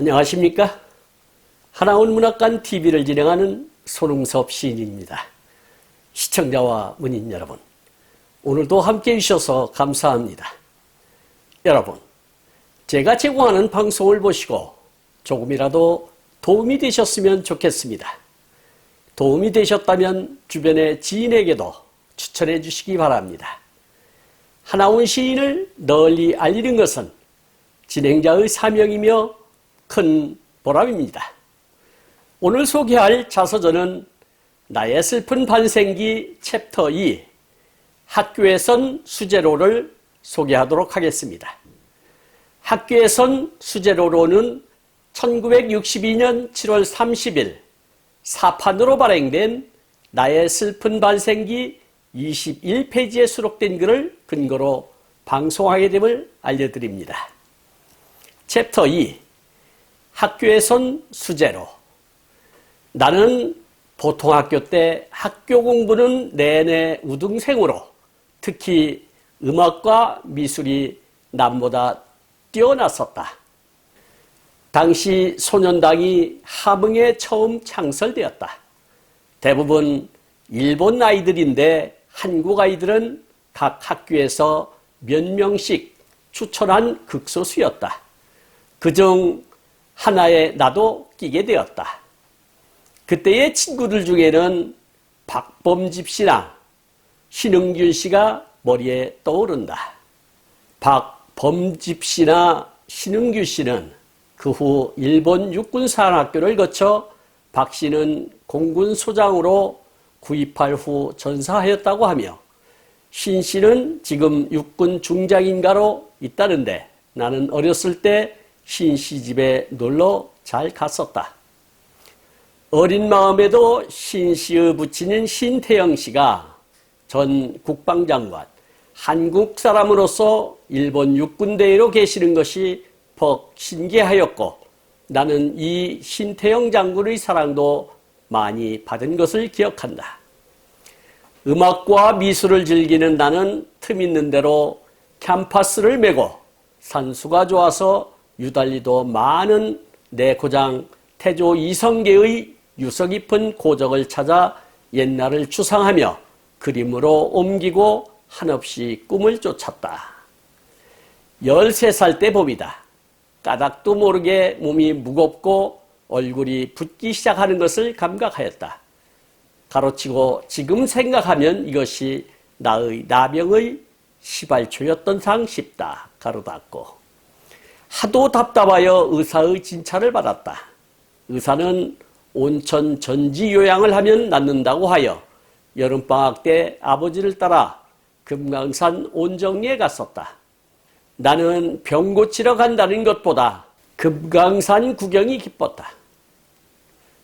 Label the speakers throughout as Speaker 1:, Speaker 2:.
Speaker 1: 안녕하십니까? 하나원 문학관 TV를 진행하는 손흥섭 시인입니다. 시청자와 문인 여러분, 오늘도 함께해 주셔서 감사합니다. 여러분, 제가 제공하는 방송을 보시고 조금이라도 도움이 되셨으면 좋겠습니다. 도움이 되셨다면 주변의 지인에게도 추천해 주시기 바랍니다. 하나원 시인을 널리 알리는 것은 진행자의 사명이며 큰 보람입니다. 오늘 소개할 자서전은 나의 슬픈 반생기 챕터 2 학교에선 수제로를 소개하도록 하겠습니다. 학교에선 수제로로는 1962년 7월 30일 사판으로 발행된 나의 슬픈 반생기 21페이지에 수록된 글을 근거로 방송하게 됨을 알려드립니다. 챕터 2 학교에선 수제로. 나는 보통 학교 때 학교 공부는 내내 우등생으로 특히 음악과 미술이 남보다 뛰어났었다. 당시 소년당이 함흥에 처음 창설되었다. 대부분 일본 아이들인데 한국 아이들은 각 학교에서 몇 명씩 추천한 극소수였다. 그중 하나에 나도 끼게 되었다. 그때의 친구들 중에는 박범집 씨나 신흥균 씨가 머리에 떠오른다. 박범집 씨나 신흥균 씨는 그 후 일본 육군사관학교를 거쳐 박 씨는 공군 소장으로 구입할 후 전사하였다고 하며 신 씨는 지금 육군 중장인가로 있다는데 나는 어렸을 때 신 씨 집에 놀러 잘 갔었다. 어린 마음에도 신 씨의 부친인 신태영 씨가 전 국방장관, 한국 사람으로서 일본 육군대회로 계시는 것이 퍽 신기하였고 나는 이 신태영 장군의 사랑도 많이 받은 것을 기억한다. 음악과 미술을 즐기는 나는 틈 있는 대로 캠퍼스를 메고 산수가 좋아서 유달리도 많은 내 고장 태조 이성계의 유서 깊은 고적을 찾아 옛날을 추상하며 그림으로 옮기고 한없이 꿈을 쫓았다. 13살 때 봄이다. 까닭도 모르게 몸이 무겁고 얼굴이 붓기 시작하는 것을 감각하였다. 가로치고 지금 생각하면 이것이 나의 나병의 시발초였던 상 싶다. 가로 닫고. 하도 답답하여 의사의 진찰을 받았다. 의사는 온천 전지 요양을 하면 낫는다고 하여 여름방학 때 아버지를 따라 금강산 온정리에 갔었다. 나는 병 고치러 간다는 것보다 금강산 구경이 기뻤다.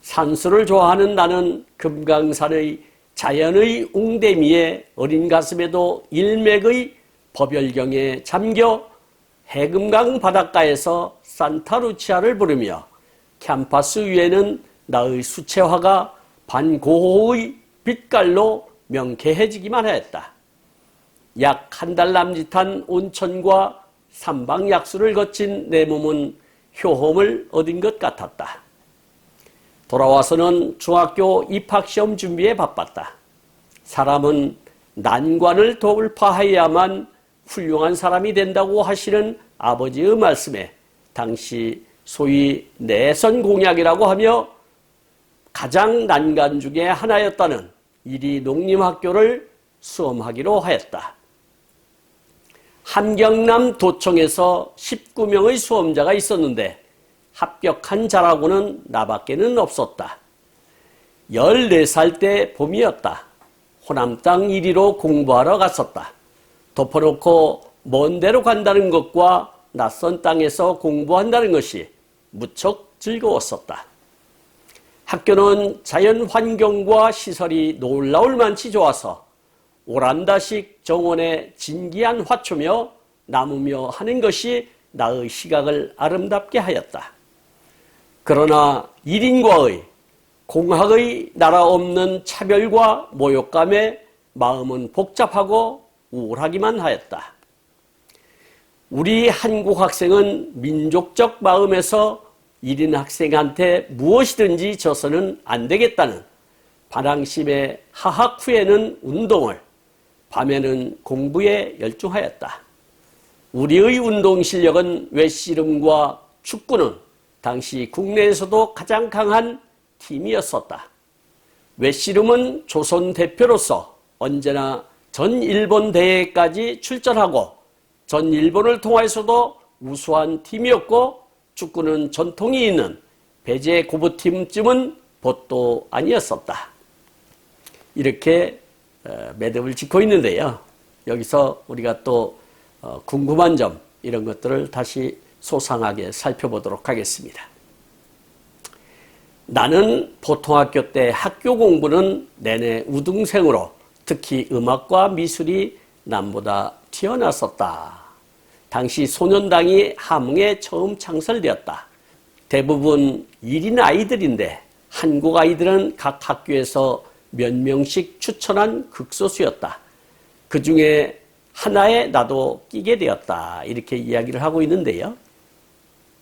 Speaker 1: 산수를 좋아하는 나는 금강산의 자연의 웅대미에 어린 가슴에도 일맥의 법열경에 잠겨 해금강 바닷가에서 산타루치아를 부르며 캠퍼스 위에는 나의 수채화가 반고호의 빛깔로 명쾌해지기만 하였다. 약 한 달 남짓한 온천과 삼방약수를 거친 내 몸은 효험을 얻은 것 같았다. 돌아와서는 중학교 입학시험 준비에 바빴다. 사람은 난관을 돌파해야만 훌륭한 사람이 된다고 하시는 아버지의 말씀에 당시 소위 내선 공약이라고 하며 가장 난관 중에 하나였다는 이리 농림학교를 수험하기로 하였다. 함경남 도청에서 19명의 수험자가 있었는데 합격한 자라고는 나밖에는 없었다. 14살 때 봄이었다. 호남 땅 이리로 공부하러 갔었다. 덮어놓고 먼 데로 간다는 것과 낯선 땅에서 공부한다는 것이 무척 즐거웠었다. 학교는 자연 환경과 시설이 놀라울 만치 좋아서 오란다식 정원의 진기한 화초며 나무며 하는 것이 나의 시각을 아름답게 하였다. 그러나 1인과의 공학의 나라 없는 차별과 모욕감에 마음은 복잡하고 우울하기만 하였다. 우리 한국 학생은 민족적 마음에서 1인 학생한테 무엇이든지 져서는 안 되겠다는 반항심의 하학 후에는 운동을, 밤에는 공부에 열중하였다. 우리의 운동 실력은 외씨름과 축구는 당시 국내에서도 가장 강한 팀이었었다. 외씨름은 조선 대표로서 언제나 전일본 대회까지 출전하고 전일본을 통해서도 우수한 팀이었고, 축구는 전통이 있는 배제 고부팀쯤은 벗도 아니었었다. 이렇게 매듭을 짓고 있는데요. 여기서 우리가 또 궁금한 점, 이런 것들을 다시 소상하게 살펴보도록 하겠습니다. 나는 보통학교 때 학교 공부는 내내 우등생으로 특히 음악과 미술이 남보다 뛰어났었다. 당시 소년당이 함흥에 처음 창설되었다. 대부분 1인 아이들인데 한국 아이들은 각 학교에서 몇 명씩 추천한 극소수였다. 그 중에 하나에 나도 끼게 되었다. 이렇게 이야기를 하고 있는데요.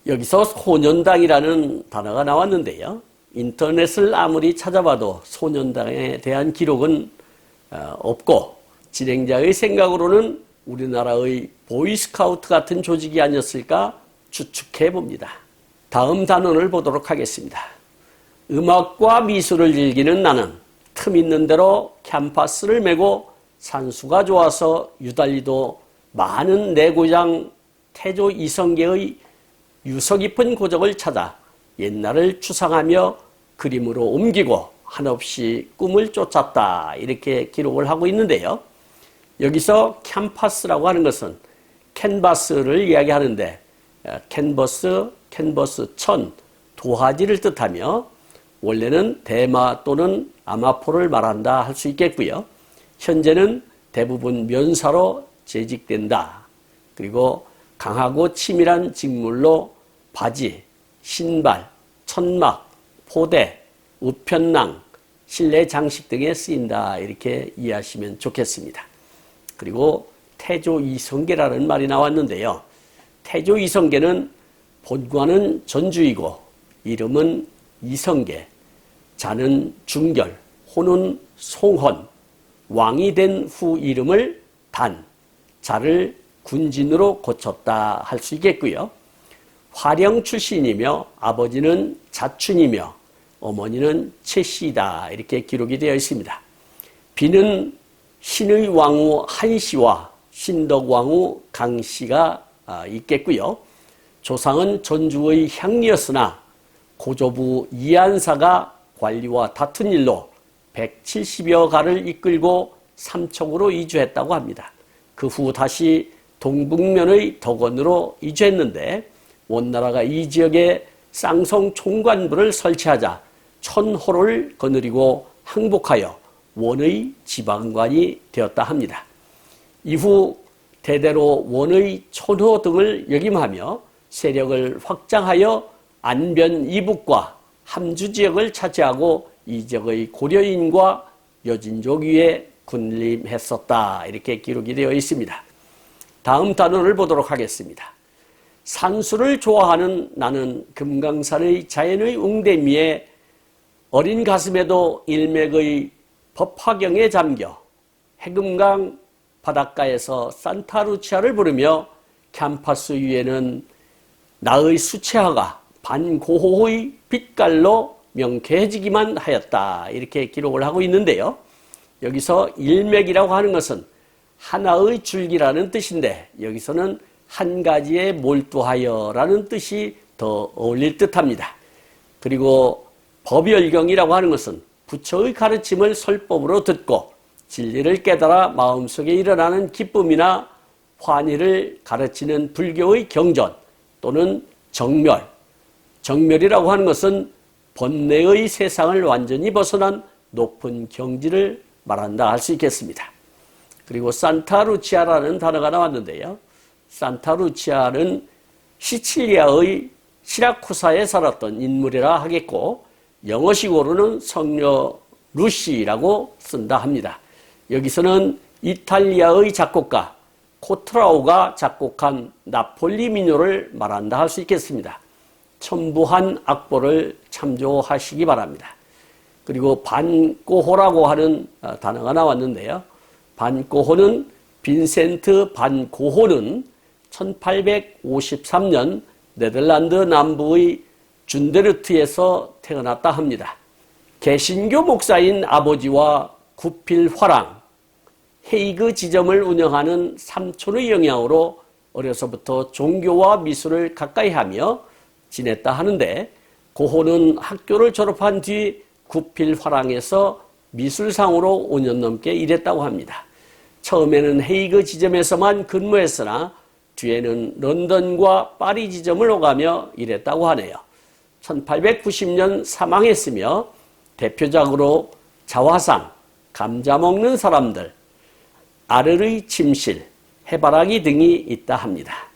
Speaker 1: 여기서 소년당이라는 단어가 나왔는데요. 인터넷을 아무리 찾아봐도 소년당에 대한 기록은 없고, 진행자의 생각으로는 우리나라의 보이스카우트 같은 조직이 아니었을까 추측해 봅니다. 다음 단원을 보도록 하겠습니다. 음악과 미술을 즐기는 나는 틈 있는 대로 캠퍼스를 메고 산수가 좋아서 유달리도 많은 내 고장 태조 이성계의 유서 깊은 고적을 찾아 옛날을 추상하며 그림으로 옮기고 한없이 꿈을 쫓았다. 이렇게 기록을 하고 있는데요. 여기서 캠퍼스라고 하는 것은 캔버스를 이야기하는데, 캔버스 천, 도화지를 뜻하며 원래는 대마 또는 아마포를 말한다 할 수 있겠고요. 현재는 대부분 면사로 재직된다. 그리고 강하고 치밀한 직물로 바지, 신발, 천막, 포대, 우편낭, 실내 장식 등에 쓰인다. 이렇게 이해하시면 좋겠습니다. 그리고 태조 이성계라는 말이 나왔는데요. 태조 이성계는 본관은 전주이고 이름은 이성계, 자는 중결, 호는 송헌, 왕이 된 후 이름을 단, 자를 군진으로 고쳤다 할 수 있겠고요. 화령 출신이며 아버지는 자춘이며 어머니는 채씨다. 이렇게 기록이 되어 있습니다. 비는 신의 왕후 한씨와 신덕왕후 강씨가 있겠고요. 조상은 전주의 향리였으나 고조부 이한사가 관리와 다툰 일로 170여 가를 이끌고 삼청으로 이주했다고 합니다. 그 후 다시 동북면의 덕원으로 이주했는데 원나라가 이 지역에 쌍성 총관부를 설치하자 천호를 거느리고 항복하여 원의 지방관이 되었다 합니다. 이후 대대로 원의 천호 등을 역임하며 세력을 확장하여 안변 이북과 함주 지역을 차지하고 이 지역의 고려인과 여진족 위에 군림했었다. 이렇게 기록이 되어 있습니다. 다음 단원을 보도록 하겠습니다. 산수를 좋아하는 나는 금강산의 자연의 웅대미에 어린 가슴에도 일맥의 법화경에 잠겨 해금강 바닷가에서 산타루치아를 부르며 캠퍼스 위에는 나의 수채화가 반고호의 빛깔로 명쾌해지기만 하였다. 이렇게 기록을 하고 있는데요. 여기서 일맥이라고 하는 것은 하나의 줄기라는 뜻인데 여기서는 한 가지에 몰두하여라는 뜻이 더 어울릴 듯합니다. 그리고 법열경이라고 하는 것은 부처의 가르침을 설법으로 듣고 진리를 깨달아 마음속에 일어나는 기쁨이나 환희를 가르치는 불교의 경전 또는 정멸. 정멸이라고 하는 것은 번뇌의 세상을 완전히 벗어난 높은 경지를 말한다 할 수 있겠습니다. 그리고 산타루치아라는 단어가 나왔는데요. 산타루치아는 시칠리아의 시라쿠사에 살았던 인물이라 하겠고 영어식으로는 성녀 루시라고 쓴다 합니다. 여기서는 이탈리아의 작곡가 코트라우가 작곡한 나폴리 민요를 말한다 할 수 있겠습니다. 첨부한 악보를 참조하시기 바랍니다. 그리고 반꼬호라고 하는 단어가 나왔는데요. 반꼬호는 빈센트 반 고호는 1853년 네덜란드 남부의 준데르트에서 태어났다 합니다. 개신교 목사인 아버지와 구필 화랑, 헤이그 지점을 운영하는 삼촌의 영향으로 어려서부터 종교와 미술을 가까이 하며 지냈다 하는데, 고호는 학교를 졸업한 뒤 구필 화랑에서 미술상으로 5년 넘게 일했다고 합니다. 처음에는 헤이그 지점에서만 근무했으나 뒤에는 런던과 파리 지점을 오가며 일했다고 하네요. 1890년 사망했으며 대표작으로 자화상, 감자 먹는 사람들, 아르의 침실, 해바라기 등이 있다 합니다.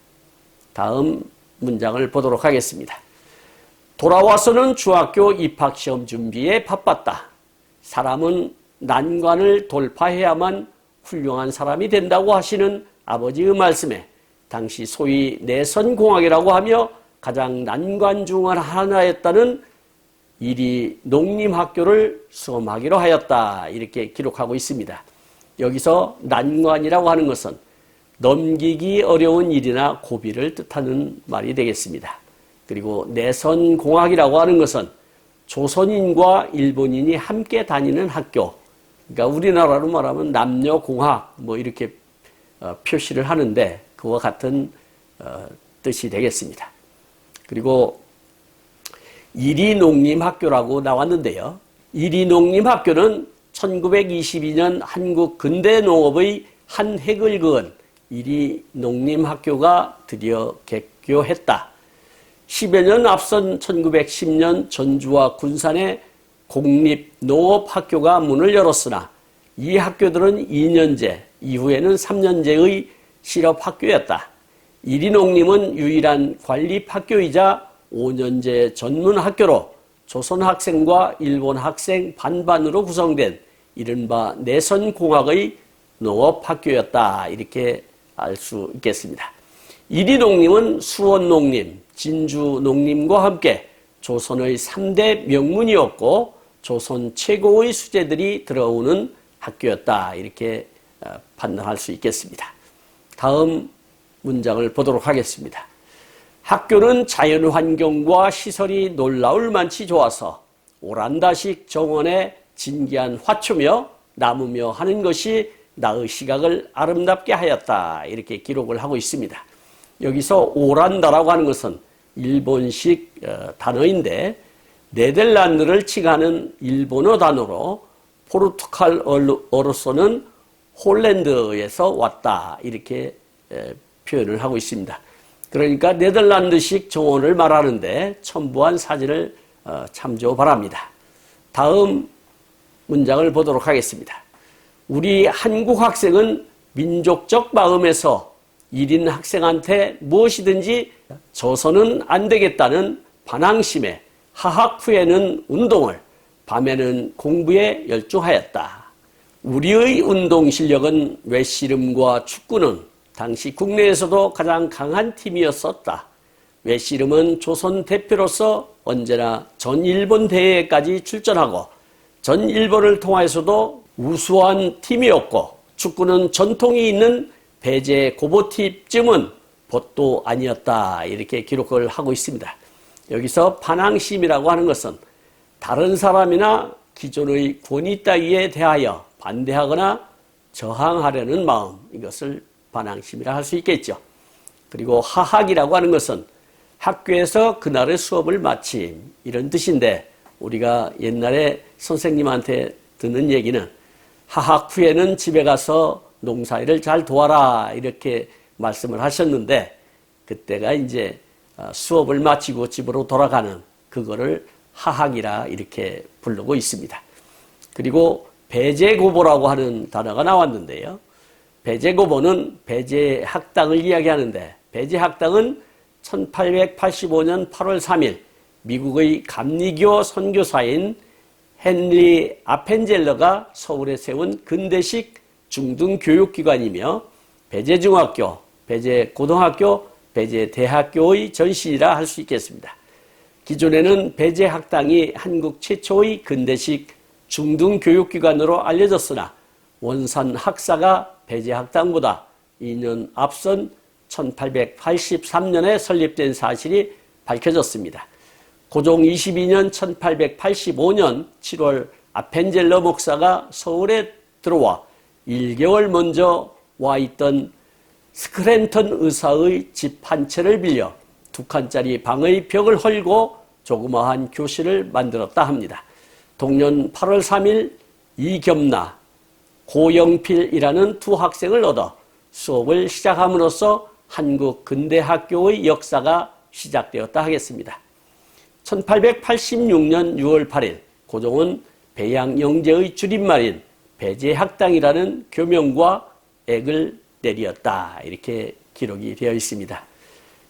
Speaker 1: 다음 문장을 보도록 하겠습니다. 돌아와서는 중학교 입학시험 준비에 바빴다. 사람은 난관을 돌파해야만 훌륭한 사람이 된다고 하시는 아버지의 말씀에 당시 소위 내선공학이라고 하며 가장 난관 중 하나였다는 이리 농림학교를 수험하기로 하였다. 이렇게 기록하고 있습니다. 여기서 난관이라고 하는 것은 넘기기 어려운 일이나 고비를 뜻하는 말이 되겠습니다. 그리고 내선공학이라고 하는 것은 조선인과 일본인이 함께 다니는 학교, 그러니까 우리나라로 말하면 남녀공학 뭐 이렇게 표시를 하는데 그와 같은 뜻이 되겠습니다. 그리고 이리농림학교라고 나왔는데요. 이리농림학교는 1922년 한국 근대농업의 한 획을 그은 이리농림학교가 드디어 개교했다. 10여 년 앞선 1910년 전주와 군산에 공립농업학교가 문을 열었으나 이 학교들은 2년제, 이후에는 3년제의 실업학교였다. 이리농림은 유일한 관립학교이자 5년제 전문학교로 조선 학생과 일본 학생 반반으로 구성된 이른바 내선공학의 농업학교였다. 이렇게 알 수 있겠습니다. 이리농림은 수원농림, 진주농림과 함께 조선의 3대 명문이었고 조선 최고의 수재들이 들어오는 학교였다. 이렇게 판단할 수 있겠습니다. 다음 문장을 보도록 하겠습니다. 학교는 자연환경과 시설이 놀라울 만치 좋아서 오란다식 정원에 진기한 화초며 나무며 하는 것이 나의 시각을 아름답게 하였다. 이렇게 기록을 하고 있습니다. 여기서 오란다라고 하는 것은 일본식 단어인데 네덜란드를 칭하는 일본어 단어로 포르투갈어로서는 홀랜드에서 왔다. 이렇게 표현을 하고 있습니다. 그러니까 네덜란드식 정원을 말하는데 첨부한 사진을 참조 바랍니다. 다음 문장을 보도록 하겠습니다. 우리 한국 학생은 민족적 마음에서 1인 학생한테 무엇이든지 져서는 안 되겠다는 반항심에 하학 후에는 운동을, 밤에는 공부에 열중하였다. 우리의 운동 실력은 외씨름과 축구는 당시 국내에서도 가장 강한 팀이었었다. 외씨름은 조선 대표로서 언제나 전일본 대회까지 출전하고 전일본을 통해서도 우수한 팀이었고, 축구는 전통이 있는 배제 고보팀쯤은 벗도 아니었다. 이렇게 기록을 하고 있습니다. 여기서 반항심이라고 하는 것은 다른 사람이나 기존의 권위 따위에 대하여 반대하거나 저항하려는 마음, 이것을 반항심이라 할 수 있겠죠. 그리고 하학이라고 하는 것은 학교에서 그날의 수업을 마침, 이런 뜻인데 우리가 옛날에 선생님한테 듣는 얘기는 하학 후에는 집에 가서 농사일을 잘 도와라 이렇게 말씀을 하셨는데, 그때가 이제 수업을 마치고 집으로 돌아가는 그거를 하학이라 이렇게 부르고 있습니다. 그리고 배제고보라고 하는 단어가 나왔는데요. 배제고보는 배제학당을 이야기하는데, 배제학당은 1885년 8월 3일 미국의 감리교 선교사인 헨리 아펜젤러가 서울에 세운 근대식 중등교육기관이며 배제중학교, 배제고등학교, 배제대학교의 전신이라 할 수 있겠습니다. 기존에는 배제학당이 한국 최초의 근대식 중등교육기관으로 알려졌으나 원산 학사가 배제학당보다 2년 앞선 1883년에 설립된 사실이 밝혀졌습니다. 고종 22년 1885년 7월 아펜젤러 목사가 서울에 들어와 1개월 먼저 와 있던 스크랜턴 의사의 집 한 채를 빌려 2칸짜리 방의 벽을 헐고 조그마한 교실을 만들었다 합니다. 동년 8월 3일 이겸나, 고영필이라는 두 학생을 얻어 수업을 시작함으로써 한국 근대학교의 역사가 시작되었다 하겠습니다. 1886년 6월 8일 고종은 배양영제의 줄임말인 배제학당이라는 교명과 액을 내리었다. 이렇게 기록이 되어 있습니다.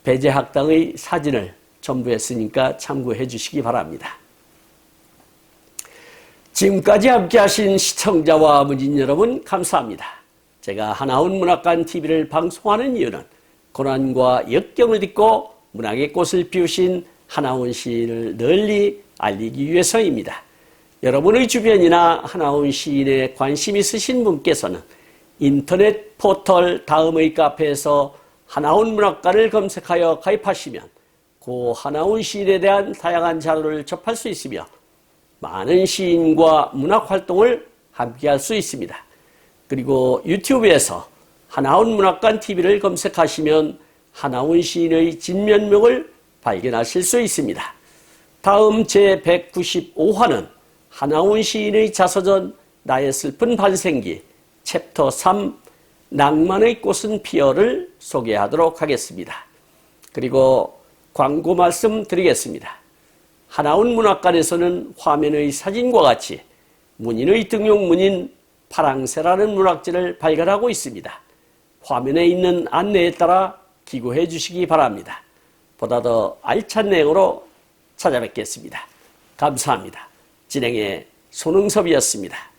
Speaker 1: 배제학당의 사진을 첨부했으니까 참고해 주시기 바랍니다. 지금까지 함께 하신 시청자와 문인 여러분 감사합니다. 제가 하나훈 문학관 TV를 방송하는 이유는 고난과 역경을 딛고 문학의 꽃을 피우신 하나훈 시인을 널리 알리기 위해서입니다. 여러분의 주변이나 하나훈 시인에 관심 있으신 분께서는 인터넷 포털 다음의 카페에서 하나훈 문학관을 검색하여 가입하시면 고 하나훈 시인에 대한 다양한 자료를 접할 수 있으며 많은 시인과 문학 활동을 함께할 수 있습니다. 그리고 유튜브에서 하나훈 문학관 TV를 검색하시면 하나훈 시인의 진면목을 발견하실 수 있습니다. 다음 제195화는 하나훈 시인의 자서전 나의 슬픈 반생기 챕터 3 낭만의 꽃은 피어를 소개하도록 하겠습니다. 그리고 광고 말씀 드리겠습니다. 하나훈 문학관에서는 화면의 사진과 같이 문인의 등용문인 파랑새라는 문학지를 발간하고 있습니다. 화면에 있는 안내에 따라 기고해 주시기 바랍니다. 보다 더 알찬 내용으로 찾아뵙겠습니다. 감사합니다. 진행의 손흥섭이었습니다.